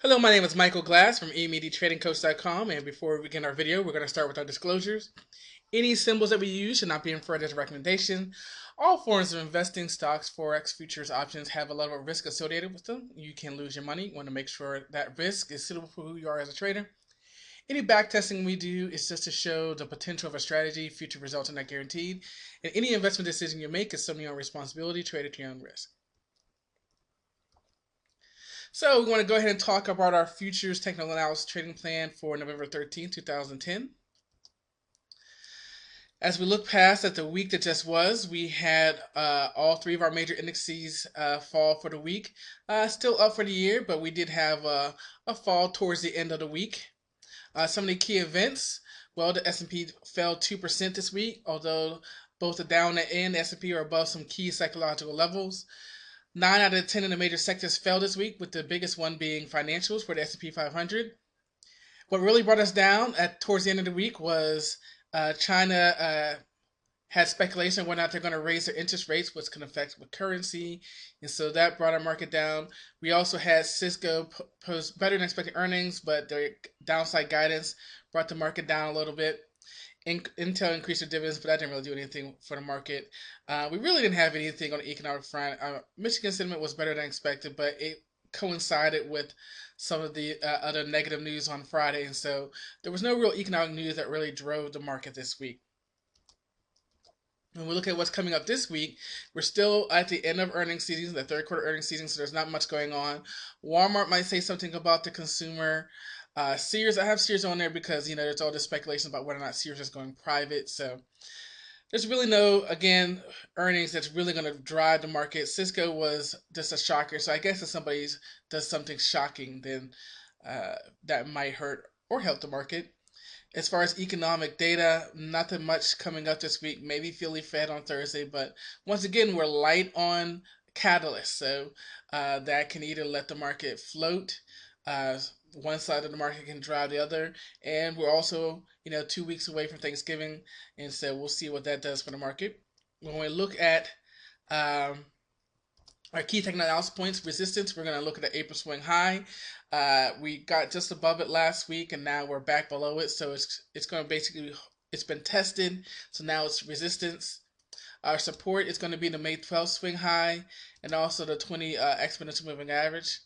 Hello, my name is Michael Glass from emini-trading-coach.com, and before we begin our video, we're going to start with our disclosures. Any symbols that we use should not be inferred as a recommendation. All forms of investing, stocks, forex, futures, options have a level of risk associated with them. You can lose your money. You want to make sure that risk is suitable for who you are as a trader. Any backtesting we do is just to show the potential of a strategy. Future results are not guaranteed, and any investment decision you make is solely your own responsibility. Trade at your own risk. So we want to go ahead and talk about our futures technical analysis trading plan for November 13th, 2010. As we look past at the week that just was, we had all three of our major indices fall for the week. Still up for the year, but we did have a fall towards the end of the week. Some of the key events, well, the S&P fell 2% this week, although both the Dow and the S&P are above some key psychological levels. 9 out of 10 of the major sectors fell this week, with the biggest one being financials for the S&P 500. What really brought us down towards the end of the week was China had speculation whether or not they're going to raise their interest rates, which can affect with currency, and so that brought our market down. We also had Cisco post better than expected earnings, but their downside guidance brought the market down a little bit. Intel increased their dividends, but that didn't really do anything for the market. We really didn't have anything on the economic front. Michigan sentiment was better than expected, but it coincided with some of the other negative news on Friday, and so there was no real economic news that really drove the market this week. When we look at what's coming up this week, we're still at the end of earnings season, the third quarter earnings season, so there's not much going on. Walmart might say something about the consumer. Sears, I have Sears on there because, there's all this speculation about whether or not Sears is going private. So there's really no, again, earnings that's really going to drive the market. Cisco was just a shocker. So I guess if somebody does something shocking, then that might hurt or help the market. As far as economic data, nothing much coming up this week. Maybe Philly Fed on Thursday, but once again, we're light on catalysts, so that can either let the market float. One side of the market can drive the other, and we're also 2 weeks away from Thanksgiving, and so we'll see what that does for the market. When we look at our key technical analysis points, resistance, we're going to look at the April swing high. We got just above it last week, and now we're back below it. So it's going to basically, it's been tested. So now it's resistance. Our support is going to be the May 12th swing high, and also the 20 exponential moving average.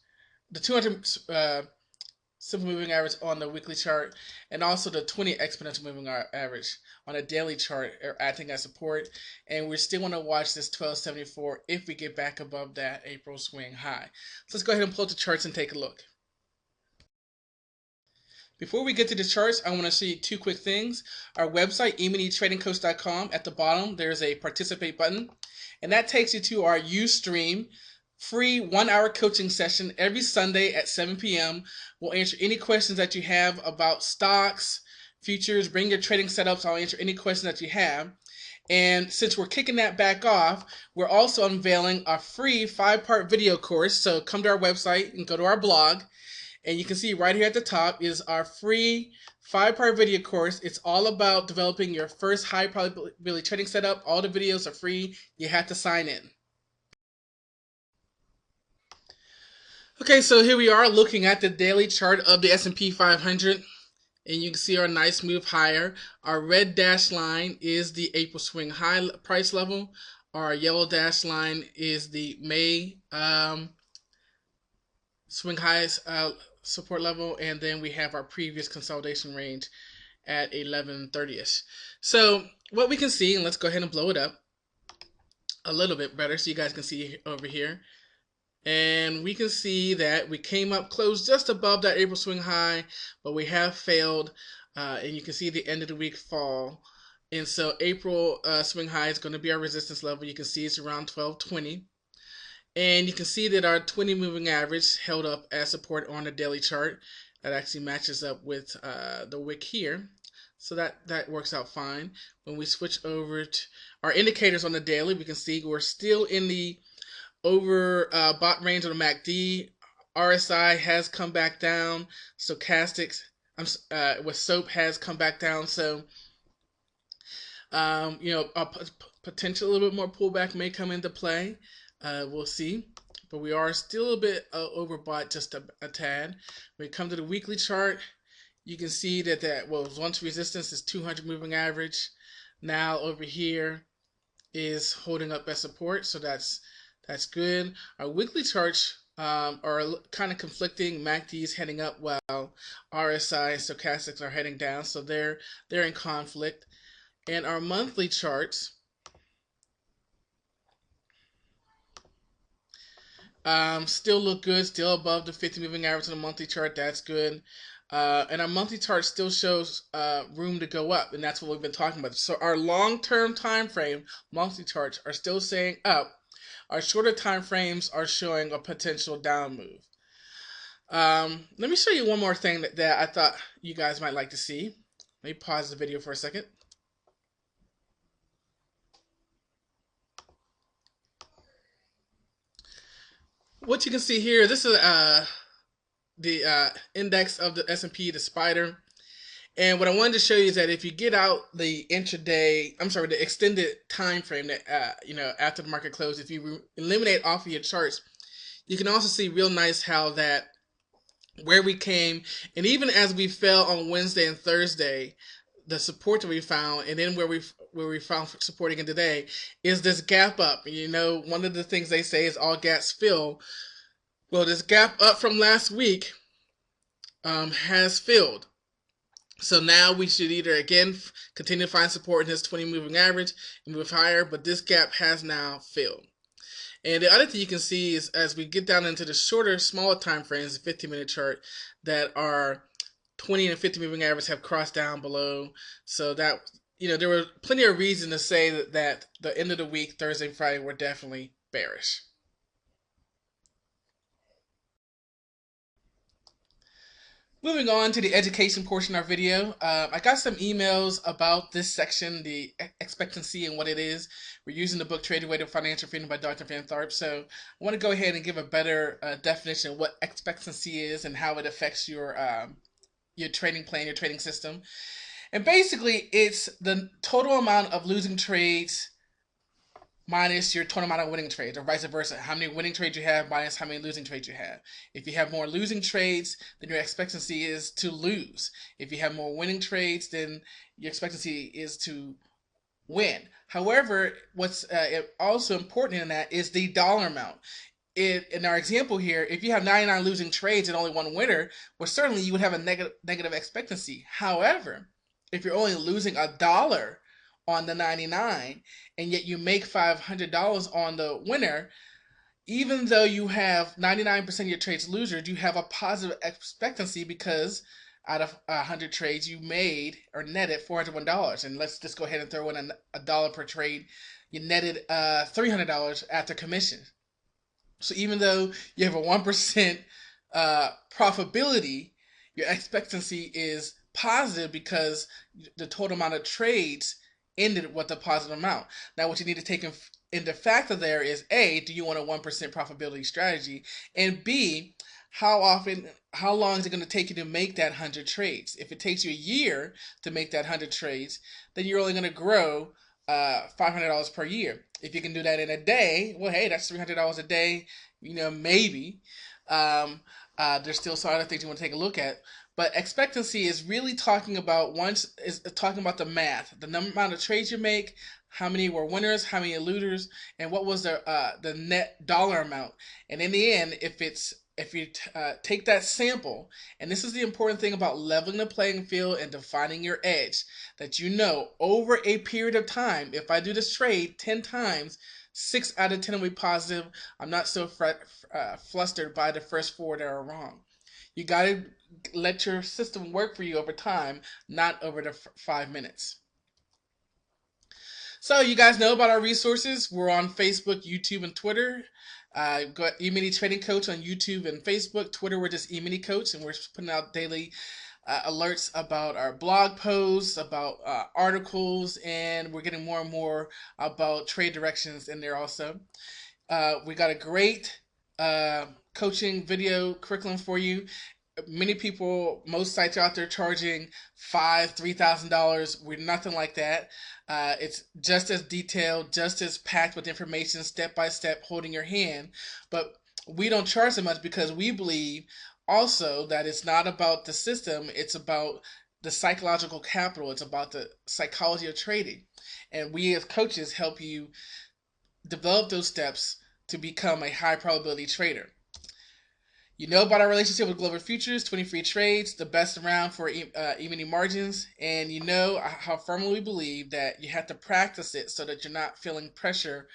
The 200 simple moving average on the weekly chart, and also the 20 exponential moving average on a daily chart are acting as support. And we still want to watch this 1274 if we get back above that April swing high. So let's go ahead and pull up the charts and take a look. Before we get to the charts, I want to see two quick things. Our website, emini-trading-coach.com, at the bottom, there's a participate button, and that takes you to our Ustream free 1-hour coaching session every Sunday at 7 p.m. We'll answer any questions that you have about stocks, futures. Bring your trading setups. I'll answer any questions that you have. And since we're kicking that back off, we're also unveiling a free 5-part video course. So come to our website and go to our blog, and you can see right here at the top is our free 5-part video course. It's all about developing your first high probability trading setup. All the videos are free. You have to sign in. Okay, so here we are looking at the daily chart of the S&P 500, and you can see our nice move higher. Our red dashed line is the April swing high price level. Our yellow dashed line is the May swing highs support level, and then we have our previous consolidation range at 1130ish. So what we can see, and let's go ahead and blow it up a little bit better so you guys can see over here. And we can see that we came up close just above that April swing high, but we have failed, and you can see the end of the week fall. And so April swing high is going to be our resistance level. You can see it's around 1220. And you can see that our 20 moving average held up as support on the daily chart. That actually matches up with the wick here. So that works out fine. When we switch over to our indicators on the daily, we can see we're still in the over bot range of the MACD. RSI has come back down. Stochastics with SOAP has come back down. So a potential a little bit more pullback may come into play. We'll see. but we are still a bit overbought, just a tad. When it comes to the weekly chart, you can see that once resistance is 200 moving average. Now over here is holding up as support, so that's good. Our weekly charts are kind of conflicting. MACD is heading up while RSI and stochastics are heading down, so they're in conflict. And our monthly charts still look good, still above the 50 moving average on the monthly chart. That's good. And our monthly chart still shows room to go up, and that's what we've been talking about. So our long-term time frame monthly charts are still saying up. Our shorter time frames are showing a potential down move. Let me show you one more thing that I thought you guys might like to see. Let me pause the video for a second. What you can see here, this is the index of the S&P, the spider. And what I wanted to show you is that if you get out the the extended time frame that after the market closed, if you eliminate off of your charts, you can also see real nice how that where we came, and even as we fell on Wednesday and Thursday, the support that we found, and then where we found support again today, is this gap up. One of the things they say is all gaps fill. Well, this gap up from last week has filled. So now we should either again continue to find support in this 20 moving average and move higher, but this gap has now filled. And the other thing you can see is as we get down into the shorter, smaller time frames, the 15-minute chart, that our 20 and 50 moving average have crossed down below. So that there were plenty of reason to say that the end of the week, Thursday and Friday, were definitely bearish. Moving on to the education portion of our video, I got some emails about this section, the expectancy and what it is. We're using the book Trade Away to Financial Freedom by Dr. Van Tharp. So I want to go ahead and give a better definition of what expectancy is and how it affects your trading plan, your trading system. And basically, it's the total amount of losing trades minus your total amount of winning trades, or vice versa. How many winning trades you have minus how many losing trades you have. If you have more losing trades, then your expectancy is to lose. If you have more winning trades, then your expectancy is to win. However, what's also important in that is the dollar amount. In our example here, if you have 99 losing trades and only one winner, well, certainly you would have a negative expectancy. However, if you're only losing $1 on the 99 and yet you make $500 on the winner, even though you have 99% of your trades losers, you have a positive expectancy because out of 100 trades you made or netted $401. And let's just go ahead and throw in a dollar per trade. You netted $300 after commission. So even though you have a 1% profitability, your expectancy is positive because the total amount of trades ended with a positive amount. Now, what you need to take into factor there is A, do you want a 1% profitability strategy? And B, how long is it going to take you to make that 100 trades? If it takes you a year to make that 100 trades, then you're only going to grow $500 per year. If you can do that in a day, well, hey, that's $300 a day. Maybe. There's still some other things you want to take a look at. But expectancy is really talking about the math, the amount of trades you make, how many were winners, how many losers, and what was the net dollar amount. And in the end, if you take that sample, and this is the important thing about leveling the playing field and defining your edge, that over a period of time, if I do this trade 10 times, 6 out of 10 will be positive. I'm not so flustered by the first 4 that are wrong. You got to let your system work for you over time, not over the 5 minutes. So you guys know about our resources. We're on Facebook, YouTube, and Twitter. Got emini-trading-coach on YouTube and Facebook. Twitter, we're just emini-coach, and we're putting out daily alerts about our blog posts, about articles, and we're getting more and more about trade directions in there also. We got a great coaching video curriculum for you. Most sites are out there charging $3,000. We're nothing like that. It's just as detailed, just as packed with information, step by step, holding your hand. But we don't charge so much because we believe also that it's not about the system, it's about the psychological capital, it's about the psychology of trading. And we as coaches help you develop those steps to become a high probability trader. You know about our relationship with Global Futures, 20 free trades, the best around for evening margins, and you know how firmly we believe that you have to practice it so that you're not feeling pressure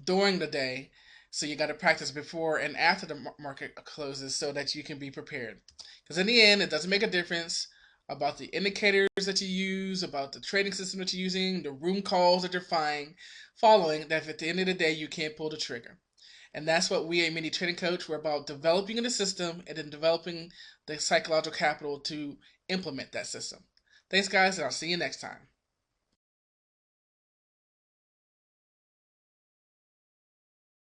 during the day. So you got to practice before and after the market closes so that you can be prepared. Because in the end, it doesn't make a difference about the indicators that you use, about the trading system that you're using, the room calls that you're following, that if at the end of the day you can't pull the trigger. And that's what we at Mini Trading Coach, we're about developing the system and then developing the psychological capital to implement that system. Thanks, guys, and I'll see you next time.